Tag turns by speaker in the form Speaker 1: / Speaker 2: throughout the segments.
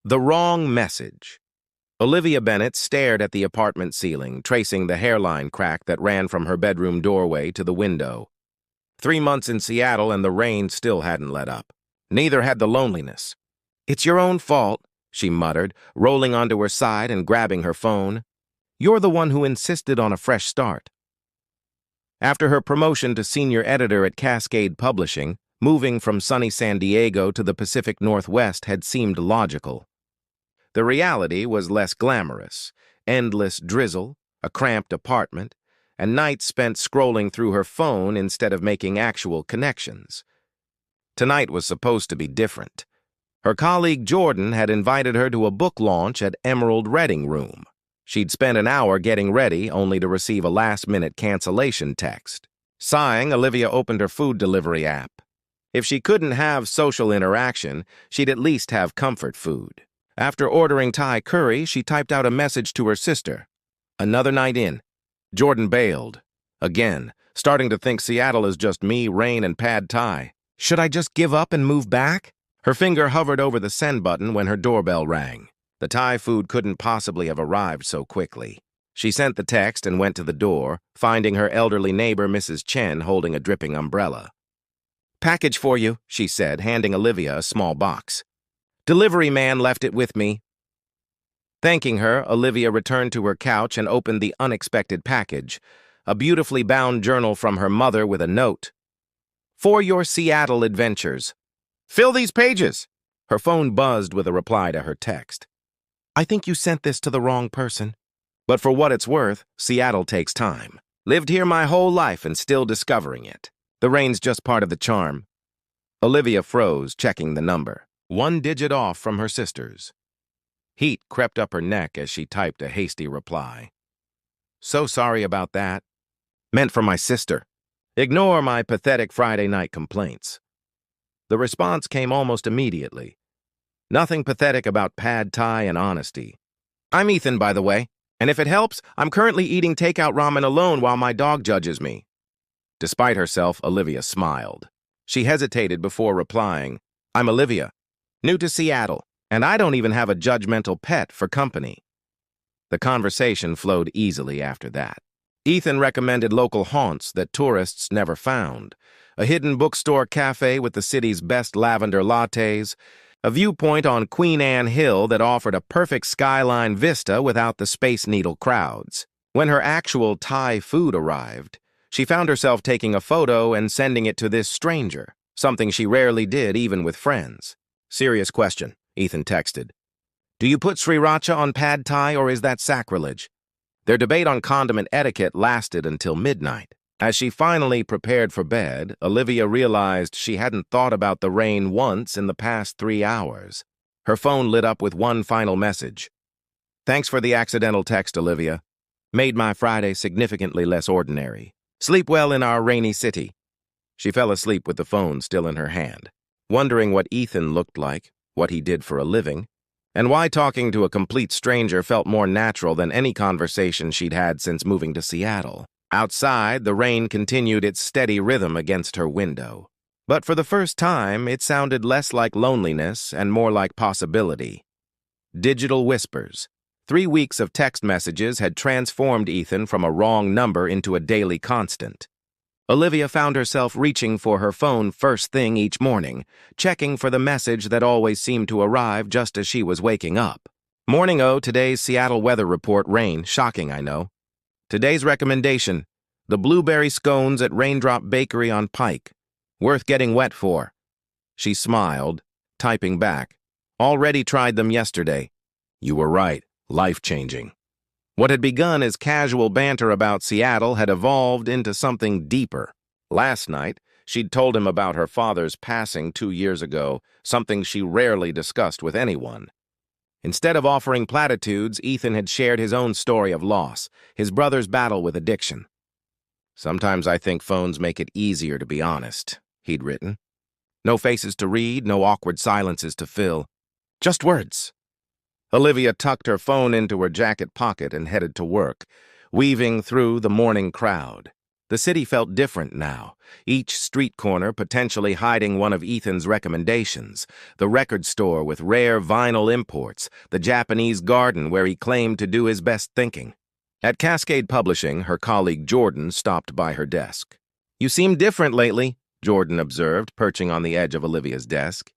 Speaker 1: The wrong message. Olivia Bennett stared at the apartment ceiling, tracing the hairline crack that ran from her bedroom doorway to the window. 3 months in Seattle and the rain still hadn't let up. Neither had the loneliness. "It's your own fault," she muttered, rolling onto her side and grabbing her phone. "You're the one who insisted on a fresh start." After her promotion to senior editor at Cascade Publishing, moving from sunny San Diego to the Pacific Northwest had seemed logical. The reality was less glamorous: endless drizzle, a cramped apartment, and nights spent scrolling through her phone instead of making actual connections. Tonight was supposed to be different. Her colleague Jordan had invited her to a book launch at Emerald Reading Room. She'd spent an hour getting ready, only to receive a last-minute cancellation text. Sighing, Olivia opened her food delivery app. If she couldn't have social interaction, she'd at least have comfort food. After ordering Thai curry, she typed out a message to her sister. "Another night in." Jordan bailed. Again, starting to think Seattle is just me, rain, and pad Thai. Should I just give up and move back? Her finger hovered over the send button when her doorbell rang. The Thai food couldn't possibly have arrived so quickly. She sent the text and went to the door, finding her elderly neighbor, Mrs. Chen, holding a dripping umbrella. "Package for you," she said, handing Olivia a small box. "Delivery man left it with me." Thanking her, Olivia returned to her couch and opened the unexpected package, a beautifully bound journal from her mother with a note. "For your Seattle adventures. Fill these pages." Her phone buzzed with a reply to her text. "I think you sent this to the wrong person. But for what it's worth, Seattle takes time. Lived here my whole life and still discovering it. The rain's just part of the charm." Olivia froze, checking the number. 1 digit off from her sister's. Heat crept up her neck as she typed a hasty reply. "So sorry about that. Meant for my sister. Ignore my pathetic Friday night complaints." The response came almost immediately. Nothing pathetic about pad Thai and honesty. "I'm Ethan, by the way, and if it helps, I'm currently eating takeout ramen alone while my dog judges me." Despite herself, Olivia smiled. She hesitated before replying. "I'm Olivia, new to Seattle, and I don't even have a judgmental pet for company." The conversation flowed easily after that. Ethan recommended local haunts that tourists never found: a hidden bookstore cafe with the city's best lavender lattes, a viewpoint on Queen Anne Hill that offered a perfect skyline vista without the Space Needle crowds. When her actual Thai food arrived, she found herself taking a photo and sending it to this stranger, something she rarely did even with friends. "Serious question," Ethan texted. "Do you put sriracha on pad Thai or is that sacrilege?" Their debate on condiment etiquette lasted until midnight. As she finally prepared for bed, Olivia realized she hadn't thought about the rain once in the past 3 hours. Her phone lit up with one final message. "Thanks for the accidental text, Olivia. Made my Friday significantly less ordinary. Sleep well in our rainy city." She fell asleep with the phone still in her hand, wondering what Ethan looked like, what he did for a living, and why talking to a complete stranger felt more natural than any conversation she'd had since moving to Seattle. Outside, the rain continued its steady rhythm against her window. But for the first time, it sounded less like loneliness and more like possibility. Digital whispers. 3 weeks of text messages had transformed Ethan from a wrong number into a daily constant. Olivia found herself reaching for her phone first thing each morning, checking for the message that always seemed to arrive just as she was waking up. "Morning, today's Seattle weather report, rain. Shocking, I know. Today's recommendation, the blueberry scones at Raindrop Bakery on Pike. Worth getting wet for." She smiled, typing back. "Already tried them yesterday." "You were right. Life-changing." What had begun as casual banter about Seattle had evolved into something deeper. Last night, she'd told him about her father's passing 2 years ago, something she rarely discussed with anyone. Instead of offering platitudes, Ethan had shared his own story of loss, his brother's battle with addiction. "Sometimes I think phones make it easier to be honest," he'd written. "No faces to read, no awkward silences to fill. Just words." Olivia tucked her phone into her jacket pocket and headed to work, weaving through the morning crowd. The city felt different now, each street corner potentially hiding one of Ethan's recommendations, the record store with rare vinyl imports, the Japanese garden where he claimed to do his best thinking. At Cascade Publishing, her colleague Jordan stopped by her desk. "You seem different lately," Jordan observed, perching on the edge of Olivia's desk.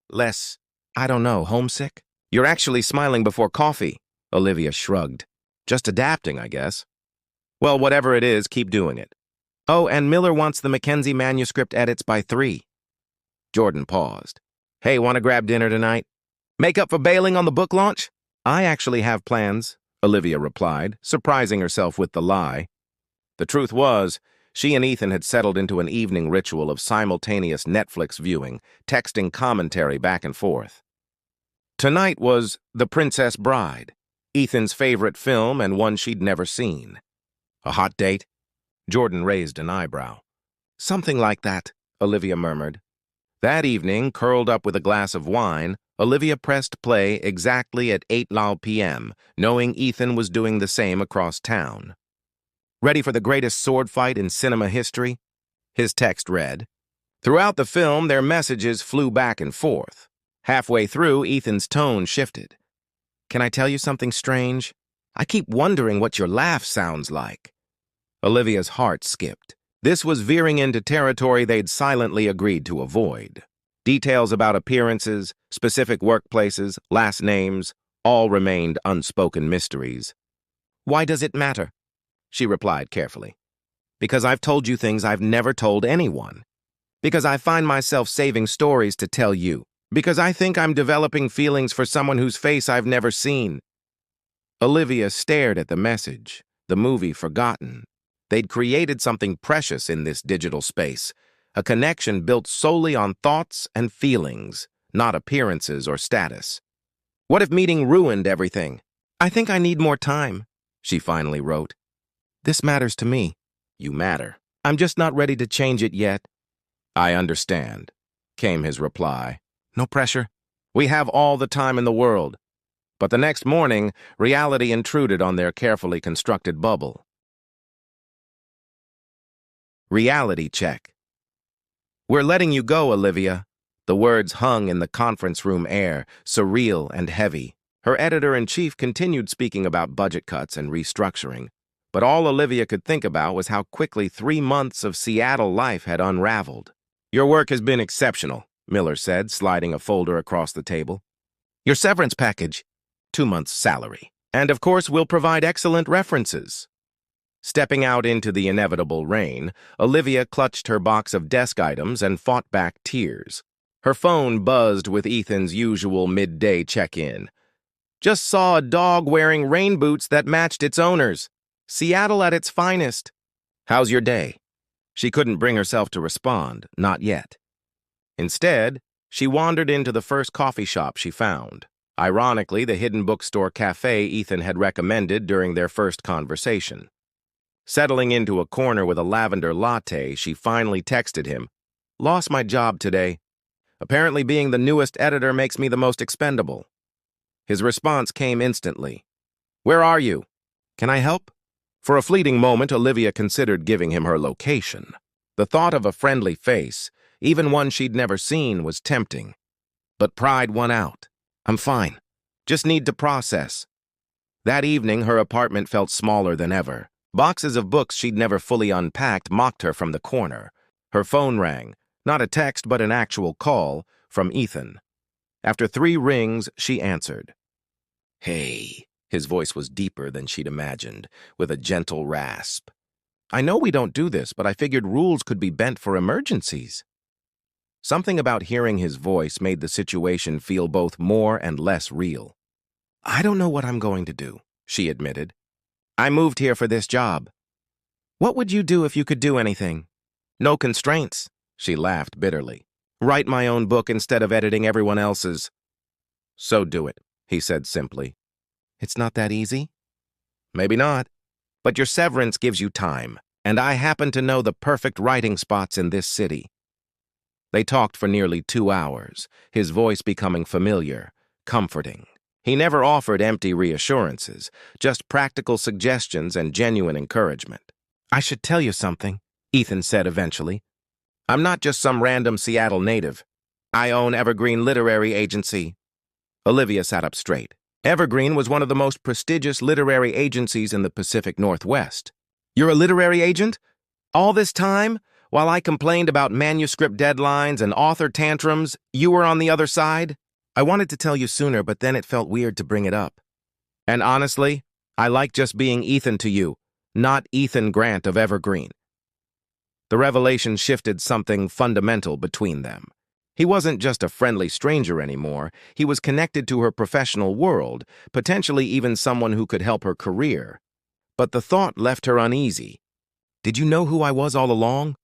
Speaker 1: "Less, I don't know, homesick?" "You're actually smiling before coffee," Olivia shrugged. "Just adapting, I guess." "Well, whatever it is, keep doing it." "Oh, and Miller wants the Mackenzie manuscript edits by 3. Jordan paused. "Hey, want to grab dinner tonight? Make up for bailing on the book launch?" "I actually have plans," Olivia replied, surprising herself with the lie. The truth was, she and Ethan had settled into an evening ritual of simultaneous Netflix viewing, texting commentary back and forth. Tonight was The Princess Bride, Ethan's favorite film and one she'd never seen. "A hot date?" Jordan raised an eyebrow. "Something like that," Olivia murmured. That evening, curled up with a glass of wine, Olivia pressed play exactly at 8 p.m., knowing Ethan was doing the same across town. "Ready for the greatest sword fight in cinema history?" His text read. Throughout the film, their messages flew back and forth. Halfway through, Ethan's tone shifted. "Can I tell you something strange? I keep wondering what your laugh sounds like." Olivia's heart skipped. This was veering into territory they'd silently agreed to avoid. Details about appearances, specific workplaces, last names, all remained unspoken mysteries. "Why does it matter?" she replied carefully. "Because I've told you things I've never told anyone. Because I find myself saving stories to tell you. Because I think I'm developing feelings for someone whose face I've never seen." Olivia stared at the message, the movie forgotten. They'd created something precious in this digital space, a connection built solely on thoughts and feelings, not appearances or status. "What if meeting ruined everything?" "I think I need more time," she finally wrote. "This matters to me." "You matter. I'm just not ready to change it yet." "I understand," came his reply. "No pressure. We have all the time in the world." But the next morning, reality intruded on their carefully constructed bubble. Reality check. "We're letting you go, Olivia." The words hung in the conference room air, surreal and heavy. Her editor-in-chief continued speaking about budget cuts and restructuring, but all Olivia could think about was how quickly 3 months of Seattle life had unraveled. "Your work has been exceptional," Miller said, sliding a folder across the table. "Your severance package, 2 months' salary. And of course, we'll provide excellent references." Stepping out into the inevitable rain, Olivia clutched her box of desk items and fought back tears. Her phone buzzed with Ethan's usual midday check-in. "Just saw a dog wearing rain boots that matched its owners. Seattle at its finest. How's your day?" She couldn't bring herself to respond, not yet. Instead, she wandered into the first coffee shop she found. Ironically, the hidden bookstore cafe Ethan had recommended during their first conversation. Settling into a corner with a lavender latte, she finally texted him, "Lost my job today. Apparently being the newest editor makes me the most expendable." His response came instantly. "Where are you? Can I help?" For a fleeting moment, Olivia considered giving him her location. The thought of a friendly face, even one she'd never seen, was tempting. But pride won out. "I'm fine. Just need to process." That evening, her apartment felt smaller than ever. Boxes of books she'd never fully unpacked mocked her from the corner. Her phone rang, not a text but an actual call, from Ethan. After 3 rings, she answered. "Hey." His voice was deeper than she'd imagined, with a gentle rasp. "I know we don't do this, but I figured rules could be bent for emergencies." Something about hearing his voice made the situation feel both more and less real. "I don't know what I'm going to do," she admitted. "I moved here for this job." "What would you do if you could do anything?" "No constraints," she laughed bitterly. "Write my own book instead of editing everyone else's." "So do it," he said simply. "It's not that easy?" "Maybe not. But your severance gives you time, and I happen to know the perfect writing spots in this city." They talked for nearly 2 hours, his voice becoming familiar, comforting. He never offered empty reassurances, just practical suggestions and genuine encouragement. I should tell you something, Ethan said eventually. I'm not just some random Seattle native. I own Evergreen Literary Agency. Olivia sat up straight. Evergreen was one of the most prestigious literary agencies in the Pacific Northwest. You're a literary agent? All this time, while I complained about manuscript deadlines and author tantrums, you were on the other side? I wanted to tell you sooner, but then it felt weird to bring it up. And honestly, I like just being Ethan to you, not Ethan Grant of Evergreen. The revelation shifted something fundamental between them. He wasn't just a friendly stranger anymore. He was connected to her professional world, potentially even someone who could help her career. But the thought left her uneasy. Did you know who I was all along?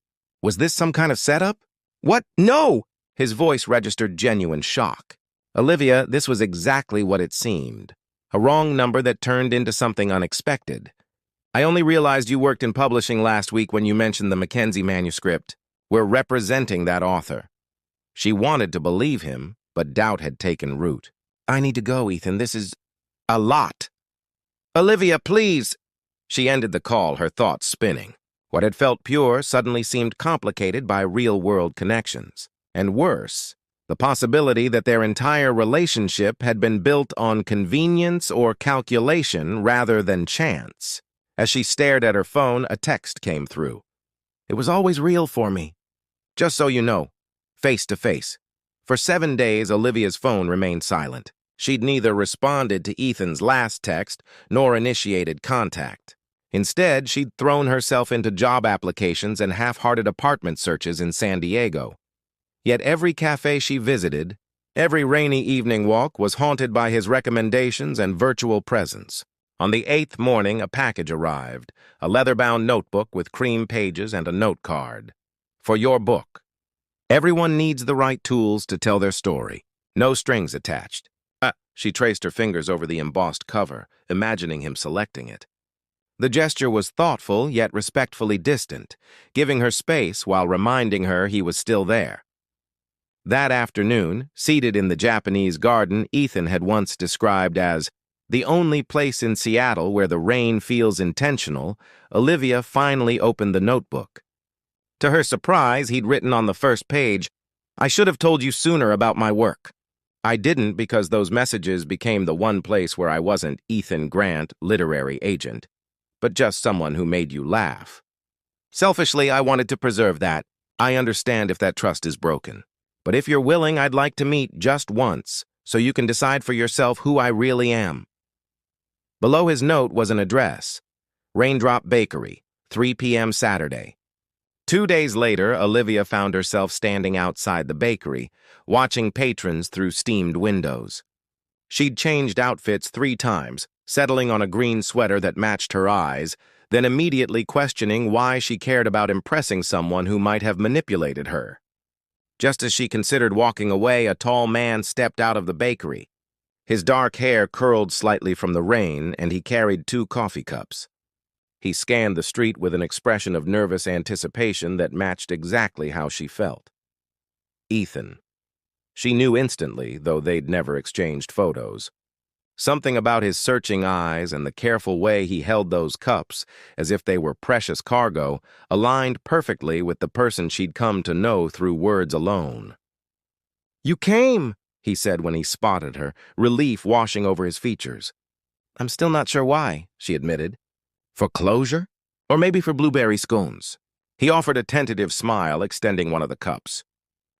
Speaker 1: Was this some kind of setup? What? No! His voice registered genuine shock. Olivia, this was exactly what it seemed. A wrong number that turned into something unexpected. I only realized you worked in publishing last week when you mentioned the Mackenzie manuscript. We're representing that author. She wanted to believe him, but doubt had taken root. I need to go, Ethan. This is a lot. Olivia, please! She ended the call, her thoughts spinning. What had felt pure suddenly seemed complicated by real-world connections. And worse, the possibility that their entire relationship had been built on convenience or calculation rather than chance. As she stared at her phone, a text came through. It was always real for me. Just so you know, face to face. For 7 days, Olivia's phone remained silent. She'd neither responded to Ethan's last text nor initiated contact. Instead, she'd thrown herself into job applications and half-hearted apartment searches in San Diego. Yet every cafe she visited, every rainy evening walk was haunted by his recommendations and virtual presence. On the 8th morning, a package arrived, a leather-bound notebook with cream pages and a note card. For your book. Everyone needs the right tools to tell their story. No strings attached. She traced her fingers over the embossed cover, imagining him selecting it. The gesture was thoughtful, yet respectfully distant, giving her space while reminding her he was still there. That afternoon, seated in the Japanese garden Ethan had once described as the only place in Seattle where the rain feels intentional, Olivia finally opened the notebook. To her surprise, he'd written on the first page, I should have told you sooner about my work. I didn't because those messages became the one place where I wasn't Ethan Grant, literary agent, but just someone who made you laugh. Selfishly, I wanted to preserve that. I understand if that trust is broken. But if you're willing, I'd like to meet just once, so you can decide for yourself who I really am. Below his note was an address. Raindrop Bakery, 3 p.m. Saturday. 2 days later, Olivia found herself standing outside the bakery, watching patrons through steamed windows. She'd changed outfits 3 times, settling on a green sweater that matched her eyes, then immediately questioning why she cared about impressing someone who might have manipulated her. Just as she considered walking away, a tall man stepped out of the bakery. His dark hair curled slightly from the rain, and he carried 2 coffee cups. He scanned the street with an expression of nervous anticipation that matched exactly how she felt. Ethan. She knew instantly, though they'd never exchanged photos. Something about his searching eyes and the careful way he held those cups, as if they were precious cargo, aligned perfectly with the person she'd come to know through words alone. You came, he said when he spotted her, relief washing over his features. I'm still not sure why, she admitted. For closure? Or maybe for blueberry scones? He offered a tentative smile, extending one of the cups.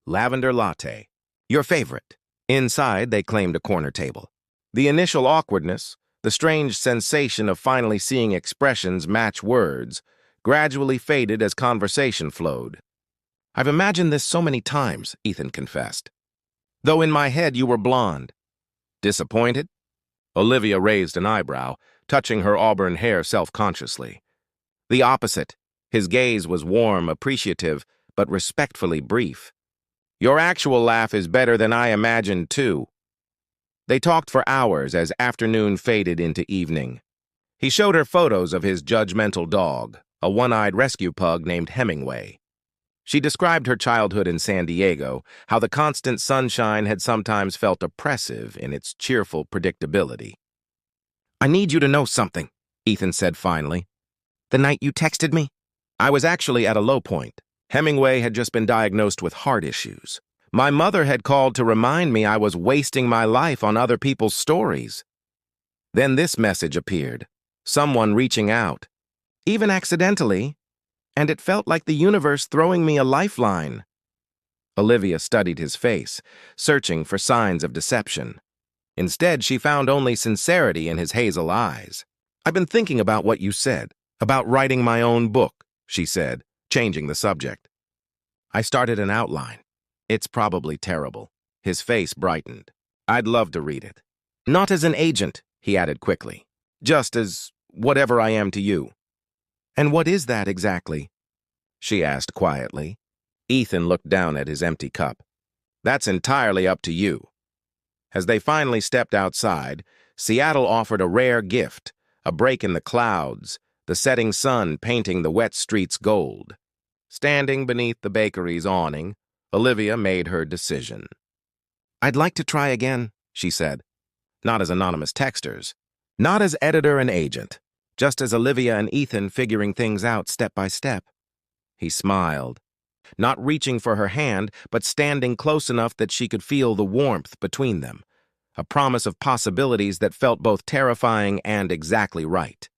Speaker 1: Lavender latte. Your favorite. Inside, they claimed a corner table. The initial awkwardness, the strange sensation of finally seeing expressions match words, gradually faded as conversation flowed. I've imagined this so many times, Ethan confessed. Though in my head you were blonde. Disappointed? Olivia raised an eyebrow, touching her auburn hair self-consciously. The opposite. His gaze was warm, appreciative, but respectfully brief. Your actual laugh is better than I imagined, too. They talked for hours as afternoon faded into evening. He showed her photos of his judgmental dog, a one-eyed rescue pug named Hemingway. She described her childhood in San Diego, how the constant sunshine had sometimes felt oppressive in its cheerful predictability. I need you to know something, Ethan said finally. The night you texted me, I was actually at a low point. Hemingway had just been diagnosed with heart issues. My mother had called to remind me I was wasting my life on other people's stories. Then this message appeared, someone reaching out, even accidentally, and it felt like the universe throwing me a lifeline. Olivia studied his face, searching for signs of deception. Instead, she found only sincerity in his hazel eyes. "I've been thinking about what you said, about writing my own book," she said, changing the subject. I started an outline. "It's probably terrible." His face brightened. "I'd love to read it. Not as an agent," he added quickly. "Just as whatever I am to you." "And what is that exactly?" she asked quietly. Ethan looked down at his empty cup. "That's entirely up to you." As they finally stepped outside, Seattle offered a rare gift, a break in the clouds, the setting sun painting the wet streets gold. Standing beneath the bakery's awning, Olivia made her decision. "I'd like to try again," she said. Not as anonymous texters, not as editor and agent, just as Olivia and Ethan figuring things out step by step. He smiled, not reaching for her hand, but standing close enough that she could feel the warmth between them, a promise of possibilities that felt both terrifying and exactly right.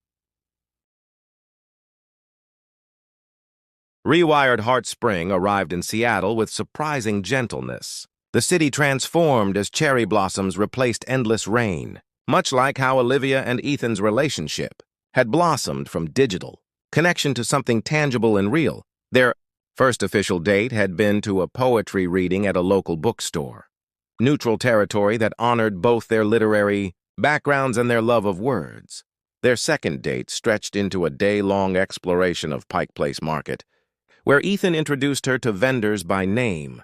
Speaker 1: Rewired Heart Spring arrived in Seattle with surprising gentleness. The city transformed as cherry blossoms replaced endless rain, much like how Olivia and Ethan's relationship had blossomed from digital connection to something tangible and real. Their first official date had been to a poetry reading at a local bookstore, neutral territory that honored both their literary backgrounds and their love of words. Their second date stretched into a day-long exploration of Pike Place Market, where Ethan introduced her to vendors by name,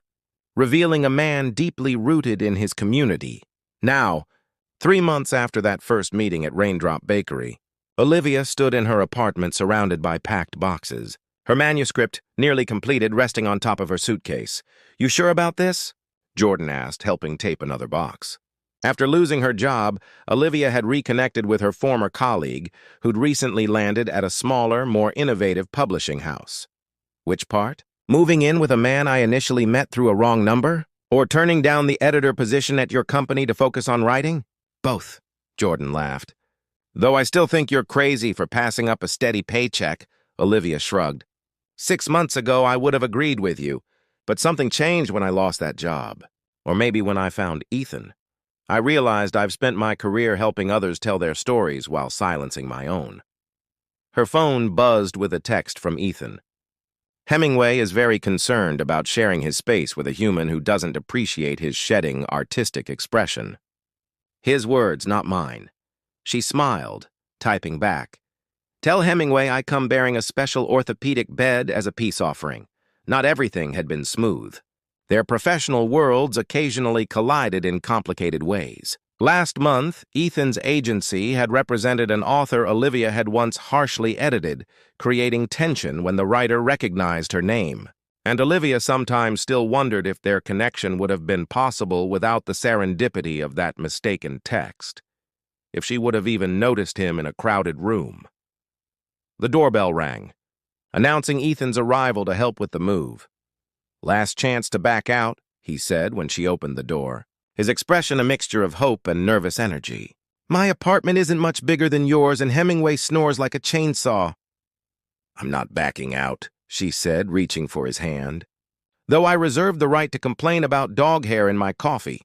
Speaker 1: revealing a man deeply rooted in his community. Now, 3 months after that first meeting at Raindrop Bakery, Olivia stood in her apartment surrounded by packed boxes, her manuscript, nearly completed, resting on top of her suitcase. "You sure about this?" Jordan asked, helping tape another box. After losing her job, Olivia had reconnected with her former colleague, who'd recently landed at a smaller, more innovative publishing house. "Which part? Moving in with a man I initially met through a wrong number? Or turning down the editor position at your company to focus on writing?" "Both," Jordan laughed. "Though I still think you're crazy for passing up a steady paycheck," Olivia shrugged. 6 months ago, I would have agreed with you, but something changed when I lost that job. Or maybe when I found Ethan. I realized I've spent my career helping others tell their stories while silencing my own." Her phone buzzed with a text from Ethan. "Hemingway is very concerned about sharing his space with a human who doesn't appreciate his shedding artistic expression." His words, not mine. She smiled, typing back. "Tell Hemingway I come bearing a special orthopedic bed as a peace offering." Not everything had been smooth. Their professional worlds occasionally collided in complicated ways. Last month, Ethan's agency had represented an author Olivia had once harshly edited, creating tension when the writer recognized her name. And Olivia sometimes still wondered if their connection would have been possible without the serendipity of that mistaken text. If she would have even noticed him in a crowded room. The doorbell rang, announcing Ethan's arrival to help with the move. "Last chance to back out," he said when she opened the door, his expression a mixture of hope and nervous energy. "My apartment isn't much bigger than yours, and Hemingway snores like a chainsaw." "I'm not backing out," she said, reaching for his hand. "Though I reserve the right to complain about dog hair in my coffee."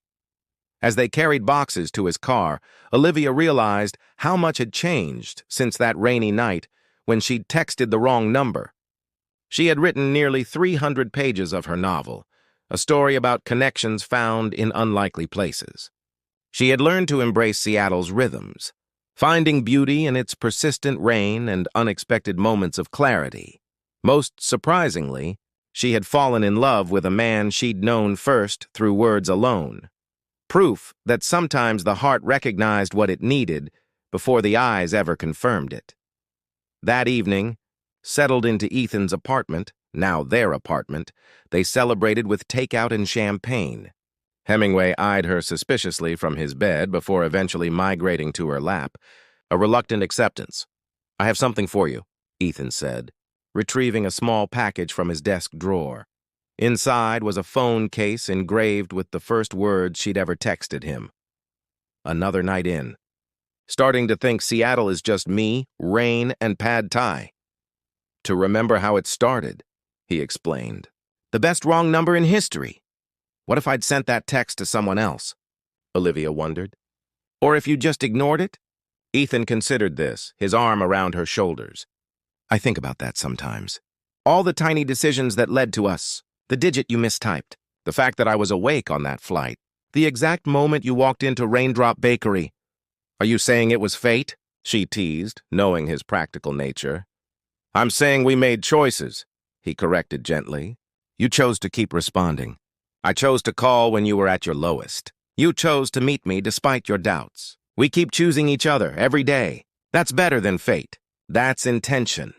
Speaker 1: As they carried boxes to his car, Olivia realized how much had changed since that rainy night when she'd texted the wrong number. She had written nearly 300 pages of her novel, a story about connections found in unlikely places. She had learned to embrace Seattle's rhythms, finding beauty in its persistent rain and unexpected moments of clarity. Most surprisingly, she had fallen in love with a man she'd known first through words alone. Proof that sometimes the heart recognized what it needed before the eyes ever confirmed it. That evening, settled into Ethan's apartment, now their apartment, they celebrated with takeout and champagne. Hemingway eyed her suspiciously from his bed before eventually migrating to her lap, a reluctant acceptance. "I have something for you," Ethan said. retrieving a small package from his desk drawer. Inside was a phone case engraved with the first words she'd ever texted him. Another night in. Starting to think Seattle is just me, rain, and pad thai. To remember how it started, he explained. The best wrong number in history. What if I'd sent that text to someone else? Olivia wondered. Or if you just ignored it? Ethan considered this, his arm around her shoulders. I think about that sometimes. All the tiny decisions that led to us. The digit you mistyped. The fact that I was awake on that flight. The exact moment you walked into Raindrop Bakery. Are you saying it was fate? She teased, knowing his practical nature. I'm saying we made choices, he corrected gently. You chose to keep responding. I chose to call when you were at your lowest. You chose to meet me despite your doubts. We keep choosing each other every day. That's better than fate. That's intention.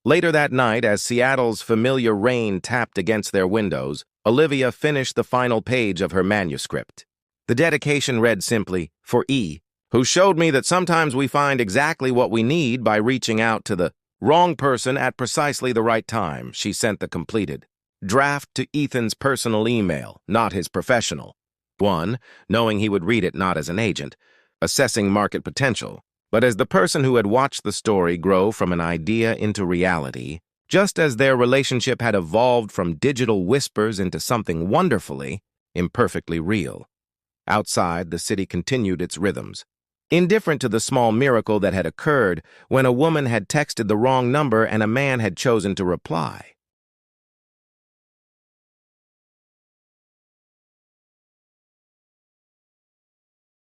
Speaker 1: Later that night, as Seattle's familiar rain tapped against their windows, Olivia finished the final page of her manuscript. The dedication read simply, for E, who showed me that sometimes we find exactly what we need by reaching out to the wrong person at precisely the right time. She sent the completed draft to Ethan's personal email, not his professional one, knowing he would read it not as an agent, assessing market potential, but as the person who had watched the story grow from an idea into reality, just as their relationship had evolved from digital whispers into something wonderfully, imperfectly real. Outside, the city continued its rhythms, indifferent to the small miracle that had occurred when a woman had texted the wrong number and a man had chosen to reply.